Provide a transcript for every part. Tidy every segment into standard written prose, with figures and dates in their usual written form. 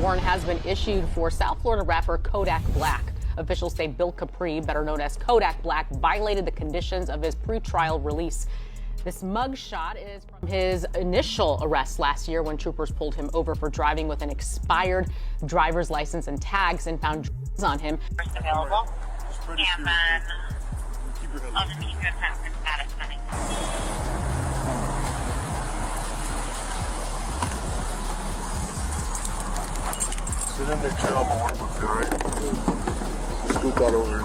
warrant has been issued for South Florida rapper Kodak Black. Officials say Bill Capri, better known as Kodak Black, violated the conditions of his pre-trial release. This mugshot is from his initial arrest last year when troopers pulled him over for driving with an expired driver's license and tags and found drugs on him. First available, and then underneath your passenger status setting. Sit in there, chill, I'm alright? Scoot that over.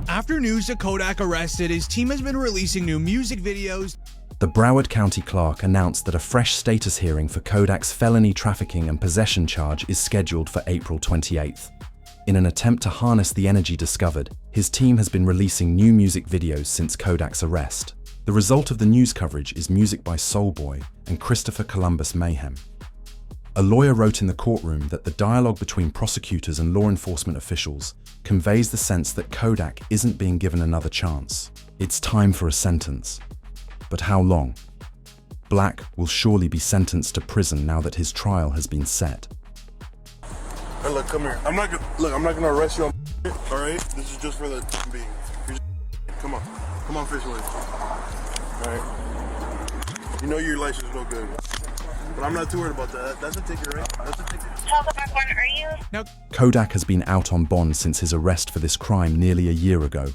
After news of Kodak arrested, his team has been releasing new music videos. The Broward County clerk announced that a fresh status hearing for Kodak's felony trafficking and possession charge is scheduled for April 28th. In an attempt to harness the energy discovered, his team has been releasing new music videos since Kodak's arrest. The result of the news coverage is music by Soleboy and Christopher Columbus Mayhem. A lawyer wrote in the courtroom that the dialogue between prosecutors and law enforcement officials conveys the sense that Kodak isn't being given another chance. It's time for a sentence. But how long? Black will surely be sentenced to prison now that his trial has been set. Hey, look, come here. I'm not gonna arrest you on all right? This is just for the time being. Come on, fish away. All right. You know your license is no good. But I'm not too worried about that. That's a ticket, right? That's a ticket. Tell the back one, are you? Now, Kodak has been out on bond since his arrest for this crime nearly a year ago,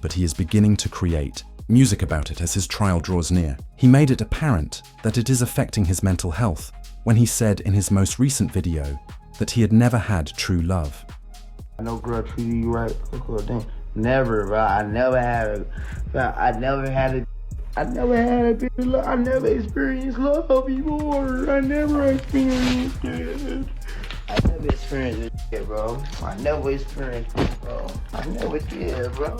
but he is beginning to create music about it as his trial draws near. He made it apparent that it is affecting his mental health when he said in his most recent video that he had never had true love. I know girl treated you right. Never, bro. I never had a bit of love. I never experienced love before. I never experienced it. I never experienced it, bro. I never experienced it, bro. I never did, bro.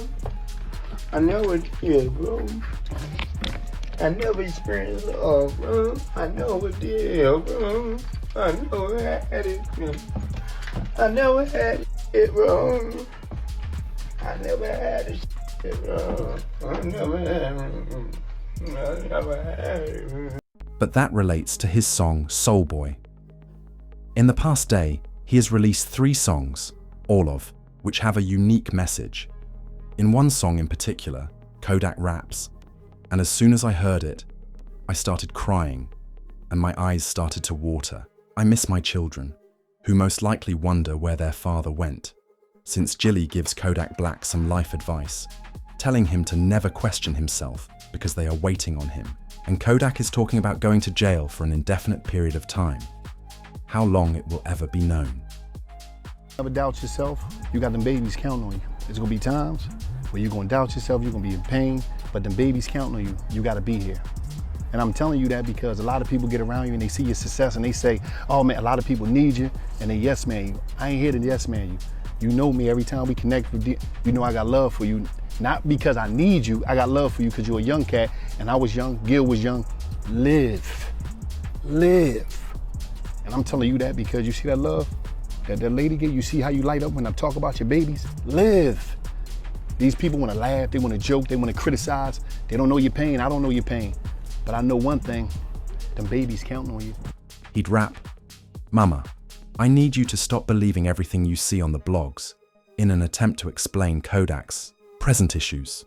I never did, bro. I never experienced love, bro. I never did, bro. I never had it, bro. I never had it, bro. I never had it, bro. I never had it. But that relates to his song Soleboy. In the past day, he has released 3 songs, all of which have a unique message. In one song in particular, Kodak raps, and as soon as I heard it, I started crying and my eyes started to water. I miss my children, who most likely wonder where their father went, since Jilly gives Kodak Black some life advice, telling him to never question himself because they are waiting on him. And Kodak is talking about going to jail for an indefinite period of time. How long it will ever be known. Never doubt yourself. You got them babies counting on you. There's gonna be times where you're gonna doubt yourself, you're gonna be in pain, but them babies counting on you, you gotta be here. And I'm telling you that because a lot of people get around you and they see your success and they say, oh man, a lot of people need you, and they yes man you. I ain't here to yes man you. You know me, every time we connect with you, you know I got love for you. Not because I need you, I got love for you because you're a young cat and I was young, Gil was young. Live. And I'm telling you that because you see that love that lady gave, you see how you light up when I talk about your babies? Live. These people want to laugh, they want to joke, they want to criticize. They don't know your pain, I don't know your pain. But I know one thing, them babies counting on you. He'd rap, "Mama, I need you to stop believing everything you see on the blogs," in an attempt to explain Kodak's present issues.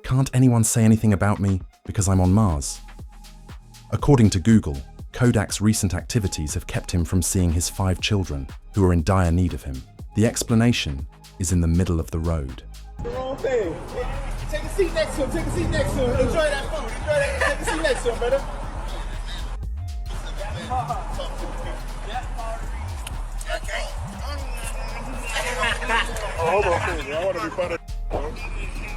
Can't anyone say anything about me because I'm on Mars? According to Google, Kodak's recent activities have kept him from seeing his 5 children who are in dire need of him. The explanation is in the middle of the road. The wrong thing. Take a seat next to him. Take a seat next to him. Enjoy that food. Enjoy that. Take a seat next to him, brother. Oh, hold on, please. I want to be part of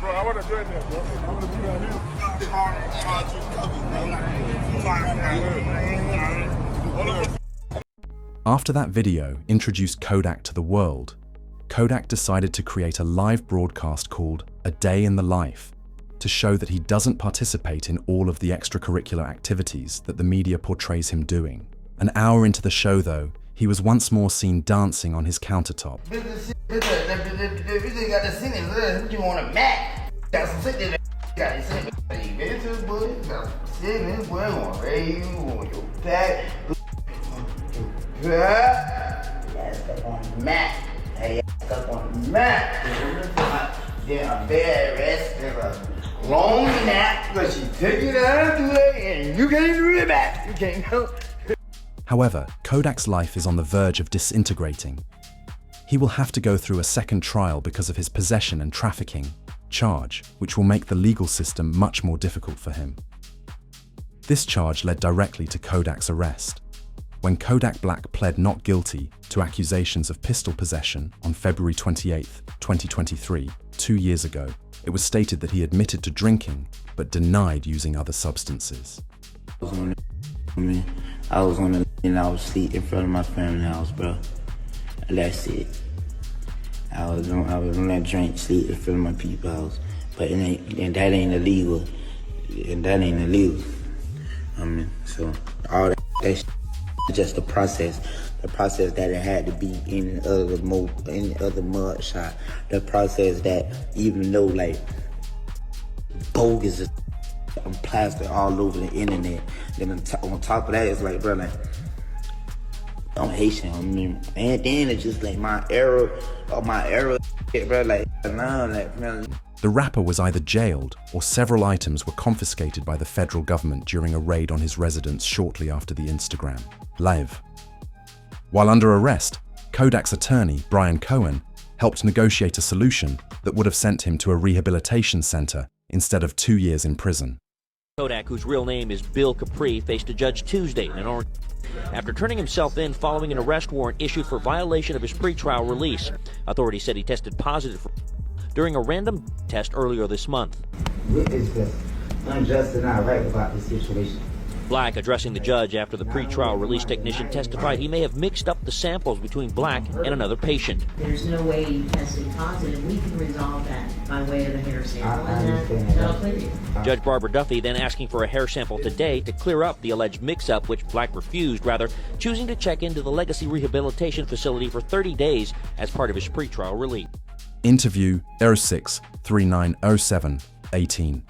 bro, I want to join them, bro. I want to be down here. After that video introduced Kodak to the world, Kodak decided to create a live broadcast called A Day in the Life to show that he doesn't participate in all of the extracurricular activities that the media portrays him doing. An hour into the show, though, he was once more seen dancing on his countertop. Yeah, stuck on the mat. Hey, stuck on the mat. Then a bed rest and a long nap because she took you down to it and you can't do it back. You can't go. However, Kodak's life is on the verge of disintegrating. He will have to go through a second trial because of his possession and trafficking charge, which will make the legal system much more difficult for him. This charge led directly to Kodak's arrest. When Kodak Black pled not guilty to accusations of pistol possession on February 28, 2023, 2 years ago, it was stated that he admitted to drinking but denied using other substances. I was on the and I was asleep in front of my family house, bro. That's it. I was on that drink, sleep in front of my people's house. But that ain't illegal. And that ain't illegal. I mean, so all that shit is just the process that it had to be in any other mud shot. The process that even though like bogus is plastered all over the internet, then on top of that, it's like, bro, like, I'm Haitian, I mean, and then it's just like my era, bro, like, nah, like, man. The rapper was either jailed or several items were confiscated by the federal government during a raid on his residence shortly after the Instagram live. While under arrest, Kodak's attorney, Brian Cohen, helped negotiate a solution that would have sent him to a rehabilitation center instead of 2 years in prison. Kodak, whose real name is Bill Capri, faced a judge Tuesday in Orange after turning himself in following an arrest warrant issued for violation of his pretrial release. Authorities said he tested positive during a random test earlier this month. What is the unjust and not right about this situation? Black, addressing the judge after the pretrial release technician testified he may have mixed up the samples between Black and another patient. There's no way you tested positive. We can resolve that by way of a hair sample, and that'll clear you. Judge Barbara Duffy then asking for a hair sample today to clear up the alleged mix-up, which Black refused, rather choosing to check into the Legacy Rehabilitation Facility for 30 days as part of his pretrial release. Interview 06-3907-18.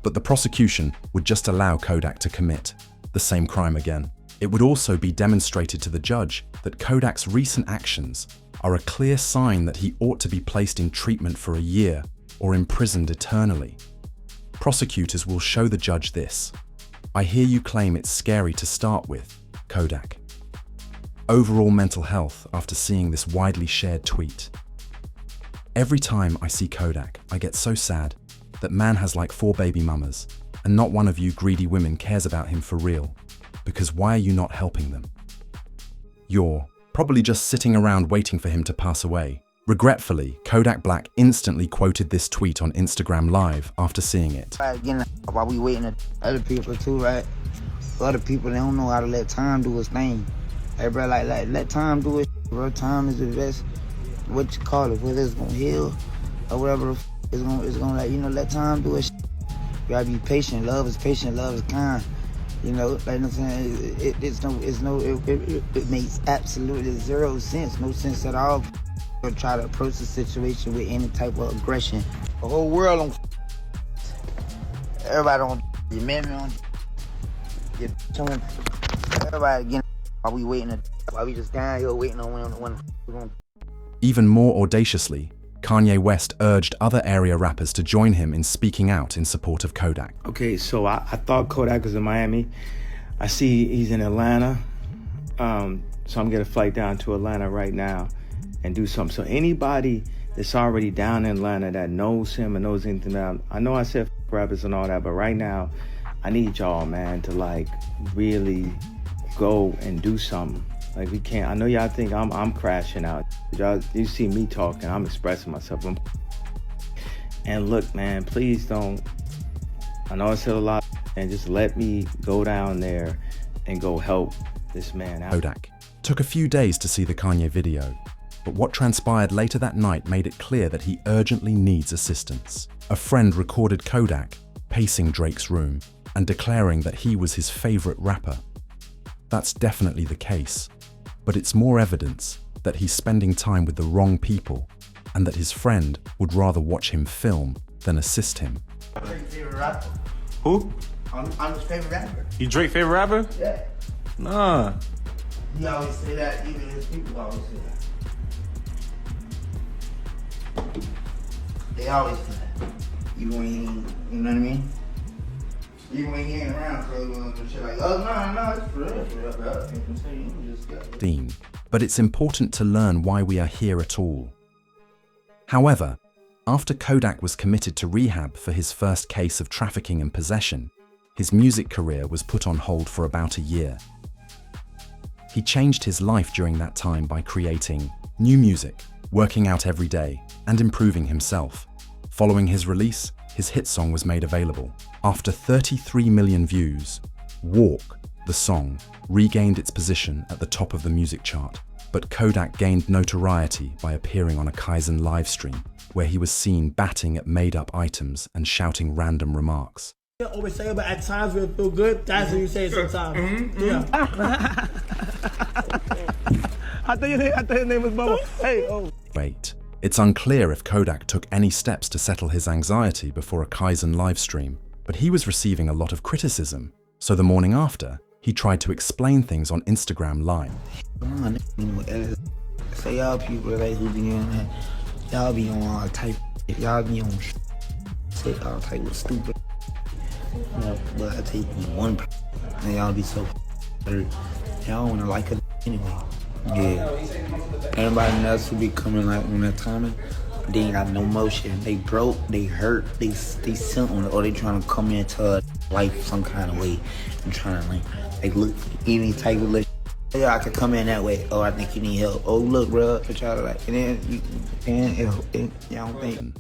But the prosecution would just allow Kodak to commit the same crime again. It would also be demonstrated to the judge that Kodak's recent actions are a clear sign that he ought to be placed in treatment for a year or imprisoned eternally. Prosecutors will show the judge this. I hear you claim it's scary to start with, Kodak. Overall mental health after seeing this widely shared tweet. Every time I see Kodak, I get so sad. That man has like 4 baby mamas, and not one of you greedy women cares about him for real, because why are you not helping them? You're probably just sitting around waiting for him to pass away. Regretfully, Kodak Black instantly quoted this tweet on Instagram Live after seeing it. Again, while we waiting on other people too, right? Other people, they don't know how to let time do its thing. Hey, bro, like let time do its shit, bro. Time is the best, what you call it, whether it's gonna heal or whatever. It's gonna like, you know, let time do it. You gotta be patient. Love is patient. Love is kind. You know, like I'm saying, it makes absolutely zero sense. No sense at all. To try to approach the situation with any type of aggression. The whole world on. Everybody on. Your man on. Everybody again. While we waiting, while we just down here waiting on when we're gonna. Even more audaciously, Kanye West urged other area rappers to join him in speaking out in support of Kodak. Okay, so I thought Kodak was in Miami. I see he's in Atlanta. So I'm getting a flight down to Atlanta right now and do something. So anybody that's already down in Atlanta that knows him and knows anything about him, I know I said rappers and all that, but right now I need y'all, man, to like really go and do something. Like we can't, I know y'all think I'm crashing out. You see me talking, I'm expressing myself. And look, man, please don't, I know I said a lot, and just let me go down there and go help this man out. Kodak took a few days to see the Kanye video, but what transpired later that night made it clear that he urgently needs assistance. A friend recorded Kodak pacing Drake's room and declaring that he was his favorite rapper. That's definitely the case. But it's more evidence that he's spending time with the wrong people and that his friend would rather watch him film than assist him. Drake's favorite rapper. Who? I'm his favorite rapper. You Drake favorite rapper? Yeah. Nah. He always say that, even his people always say that. They always say that. Even when he ain't, you know what I mean? Even when he ain't around, so shit like, oh, no, it's for real, bro. Theme, but it's important to learn why we are here at all. However, after Kodak was committed to rehab for his first case of trafficking and possession, his music career was put on hold for about a year. He changed his life during that time by creating new music, working out every day, and improving himself. Following his release, his hit song was made available. After 33 million views, Walk, the song, regained its position at the top of the music chart. But Kodak gained notoriety by appearing on a Kaizen livestream, where he was seen batting at made-up items and shouting random remarks. You always say, but at times when it feel good, that's what you say sometimes. Yeah. I thought your name was Bubba. Hey, oh. Wait. It's unclear if Kodak took any steps to settle his anxiety before a Kaizen livestream, but he was receiving a lot of criticism. So the morning after, he tried to explain things on Instagram Live. Say y'all people like who be on that, y'all be on all type, y'all be on say all type of stupid. But I take you one and y'all be so hurt. Y'all wanna like it anyway. Yeah. Everybody else who be coming like on that timing, they ain't got no motion. They broke, they hurt, they something, or they trying to come into life some kind of way and trying to like look any type of look. Yeah, I could come in that way. Oh, I think you need help. Oh, look, bro, to try to like, and then y'all don't think.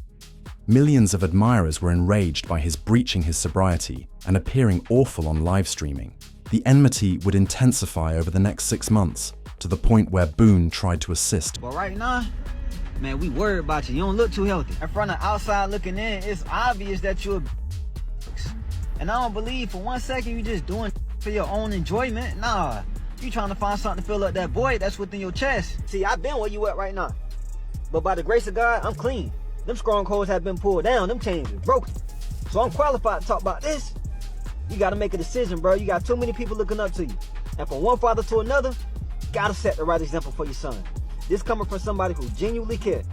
Millions of admirers were enraged by his breaching his sobriety and appearing awful on live streaming. The enmity would intensify over the next 6 months, to the point where Boone tried to assist. But right now, man, we worried about you. You don't look too healthy. And from the outside looking in, it's obvious that you're a and I don't believe for 1 second you just doing for your own enjoyment. Nah, you trying to find something to fill up that void that's within your chest. See, I've been where you at right now. But by the grace of God, I'm clean. Them strongholds have been pulled down. Them chains are broken. So I'm qualified to talk about this. You got to make a decision, bro. You got too many people looking up to you. And from one father to another, gotta set the right example for your son. This coming from somebody who genuinely cares.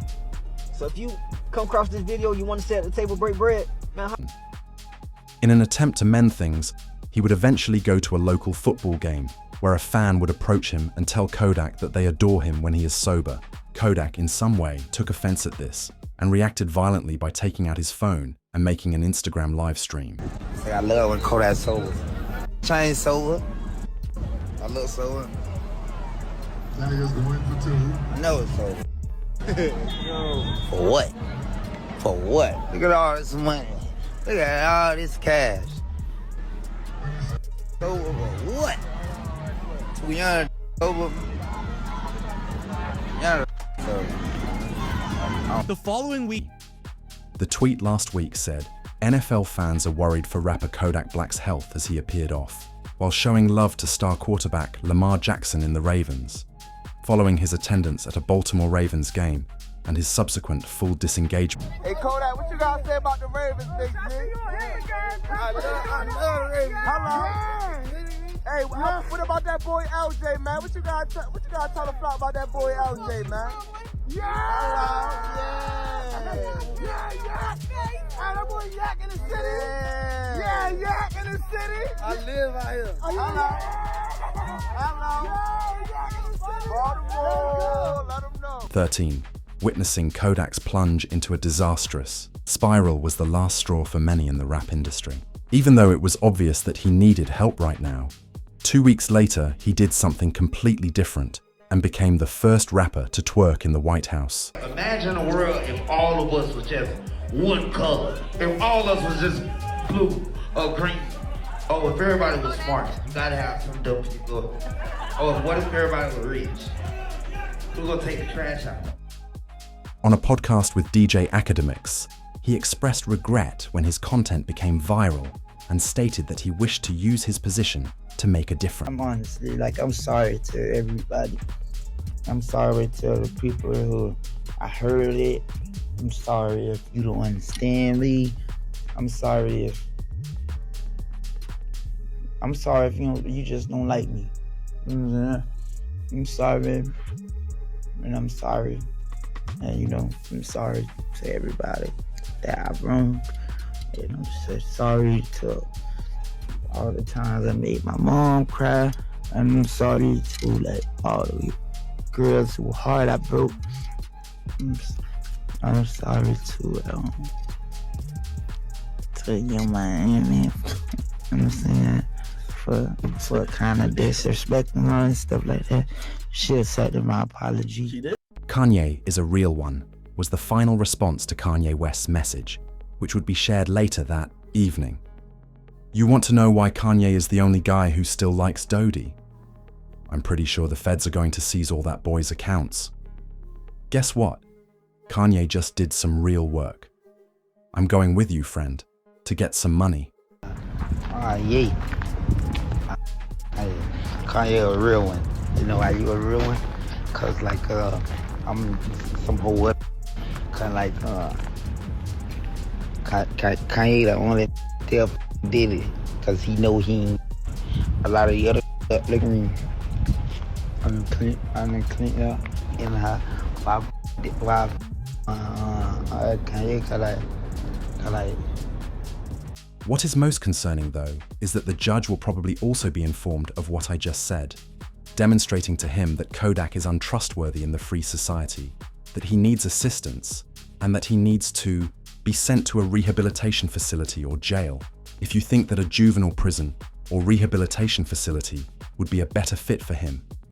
So if you come across this video, you want to sit at the table, break bread, man. In an attempt to mend things, he would eventually go to a local football game, where a fan would approach him and tell Kodak that they adore him when he is sober. Kodak, in some way, took offense at this and reacted violently by taking out his phone and making an Instagram live stream. I love when Kodak's sober. I ain't sober. I look sober. That nigga's going for 2. I know it's sober. For what? For what? Look at all this money. Look at all this cash. Sober for what? Too young, sober. Young, sober. The following week, the tweet last week said, NFL fans are worried for rapper Kodak Black's health as he appeared off, while showing love to star quarterback Lamar Jackson in the Ravens. Following his attendance at a Baltimore Ravens game and his subsequent full disengagement. Hey Kodak, what you gotta say about the Ravens, big G? I love the Ravens. How long? Hey, what about that boy LJ, man? What you gotta tell the flock about that boy LJ, man? Yeah! Hey, that boy Yak in the city? Yeah, Yak in the city? I live out here. Baltimore, let him know. 13. Witnessing Kodak's plunge into a disastrous spiral was the last straw for many in the rap industry. Even though it was obvious that he needed help right now, 2 weeks later he did something completely different and became the first rapper to twerk in the White House. Imagine a world if all of us was just one color. If all of us was just blue or green. Oh, if everybody was smart, you gotta have some dope people. Oh, what if everybody was rich? Who's gonna take the trash out? On a podcast with DJ Academics, he expressed regret when his content became viral and stated that he wished to use his position to make a difference. I'm honestly, I'm sorry to everybody. I'm sorry to the people who I heard it. I'm sorry if you don't understand me. I'm sorry if you just don't like me. You know what I'm saying? I'm sorry, baby. And I'm sorry. And, you know, I'm sorry to everybody that I've wronged. And I'm so sorry to all the times I made my mom cry. And I'm sorry to, like, all the girls who heart I broke. I'm sorry to young Miami. You know what I'm saying? For kind of disrespecting her and stuff like that. She accepted my apology. She did? Kanye is a real one was the final response to Kanye West's message, which would be shared later that evening. You want to know why Kanye is the only guy who still likes Dodie? I'm pretty sure the feds are going to seize all that boy's accounts. Guess what? Kanye just did some real work. I'm going with you, friend, to get some money. Yeah. Kanye a real one. You know why you a real one? Cause like I'm some whole kind of like Kanye the only still did it. Cause he know he ain't a lot of the other look at me. I'm clean up in her why Kanye like. What is most concerning, though, is that the judge will probably also be informed of what I just said, demonstrating to him that Kodak is untrustworthy in the free society, that he needs assistance, and that he needs to be sent to a rehabilitation facility or jail. If you think that a juvenile prison or rehabilitation facility would be a better fit for him,